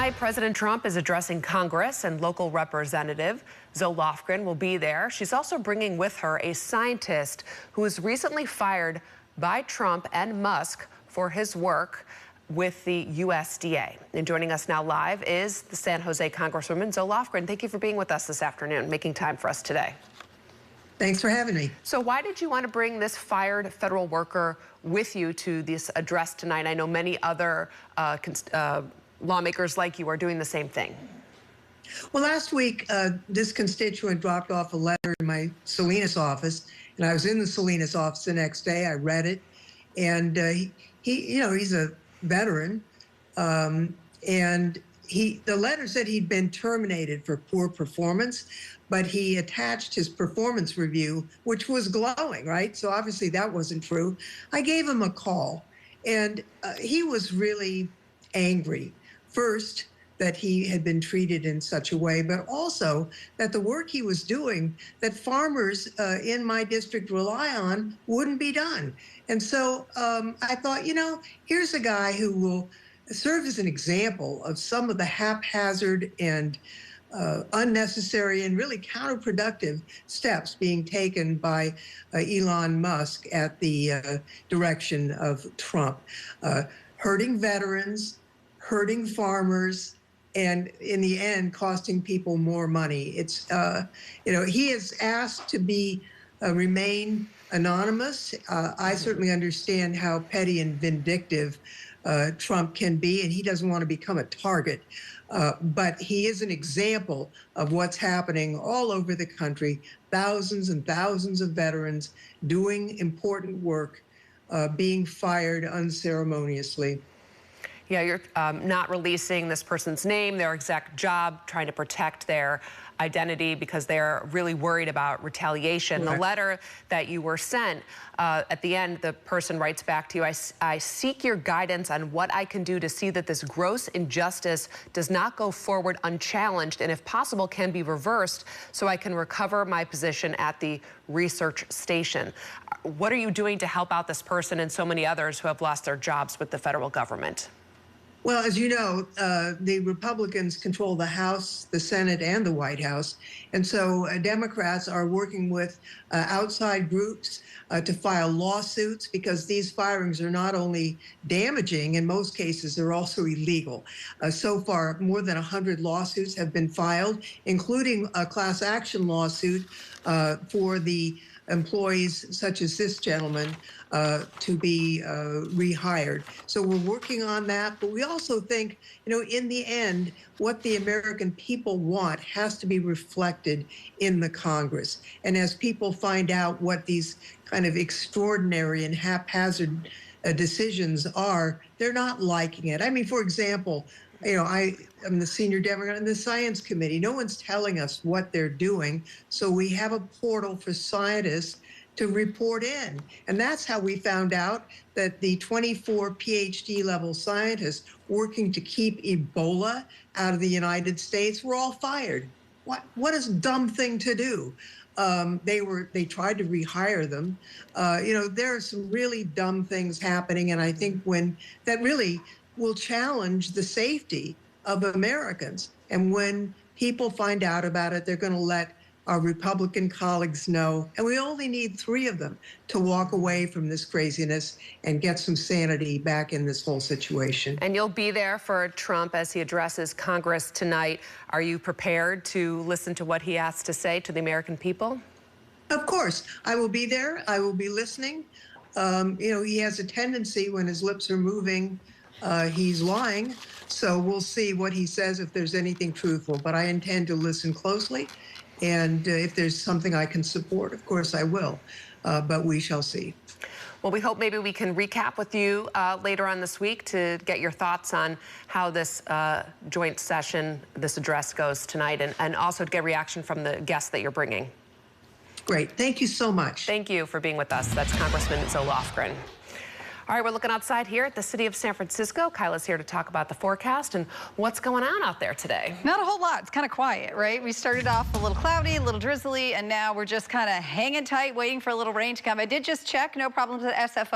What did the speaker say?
Tonight, President Trump is addressing Congress, and local representative Zoe Lofgren will be there. She's also bringing with her a scientist who was recently fired by Trump and Musk for his work with the USDA. And joining us now live is the San Jose Congresswoman Zoe Lofgren. Thank you for being with us this afternoon, making time for us today. Thanks for having me. So why did you want to bring this fired federal worker with you to this address tonight? I know many other lawmakers like you are doing the same thing. Well, last week, this constituent dropped off a letter in my Salinas office, and I was in the Salinas office the next day. I read it, and he's a veteran, and the letter said he'd been terminated for poor performance, but he attached his performance review, which was glowing, right? So obviously that wasn't true. I gave him a call, and he was really angry. First, that he had been treated in such a way, but also that the work he was doing that farmers in my district rely on wouldn't be done. And so I thought, here's a guy who will serve as an example of some of the haphazard and unnecessary and really counterproductive steps being taken by Elon Musk at the direction of Trump, hurting veterans, hurting farmers, and in the end, costing people more money. It's, he is asked to remain anonymous. I certainly understand how petty and vindictive Trump can be, and he doesn't want to become a target. But he is an example of what's happening all over the country. Thousands and thousands of veterans doing important work, being fired unceremoniously. Yeah, you're not releasing this person's name, their exact job, trying to protect their identity because they're really worried about retaliation. Correct. The letter that you were sent, at the end, the person writes back to you, I seek your guidance on what I can do to see that this gross injustice does not go forward unchallenged and, if possible, can be reversed so I can recover my position at the research station. What are you doing to help out this person and so many others who have lost their jobs with the federal government? Well, as you know, the Republicans control the House, the Senate, and the White House. And so Democrats are working with outside groups to file lawsuits because these firings are not only damaging, in most cases, they're also illegal. So far, more than 100 lawsuits have been filed, including a class action lawsuit for the employees such as this gentleman to be rehired. So we're working on that, but we also think, in the end, what the American people want has to be reflected in the Congress. And as people find out what these kind of extraordinary and haphazard decisions are, they're not liking it. I mean, for example, I am the senior Democrat in the Science Committee. No one's telling us what they're doing. So we have a portal for scientists to report in. And that's how we found out that the 24 PhD level scientists working to keep Ebola out of the United States were all fired. What is a dumb thing to do? They tried to rehire them. There are some really dumb things happening. And I think that really will challenge the safety of Americans. And when people find out about it, they're going to let our Republican colleagues know. And we only need 3 of them to walk away from this craziness and get some sanity back in this whole situation. And you'll be there for Trump as he addresses Congress tonight. Are you prepared to listen to what he has to say to the American people? Of course. I will be there. I will be listening. He has a tendency when his lips are moving, he's lying. So we'll see what he says, if there's anything truthful. But I intend to listen closely. And if there's something I can support, of course I will. But we shall see. Well, we hope maybe we can recap with you later on this week to get your thoughts on how this joint session, this address goes tonight, and also to get reaction from the guests that you're bringing. Great. Thank you so much. Thank you for being with us. That's Congressman Zoe Lofgren. All right, we're looking outside here at the city of San Francisco. Kyla's here to talk about the forecast and what's going on out there today. Not a whole lot. It's kind of quiet, right? We started off a little cloudy, a little drizzly, and now we're just kind of hanging tight, waiting for a little rain to come. I did just check. No problems at SFO.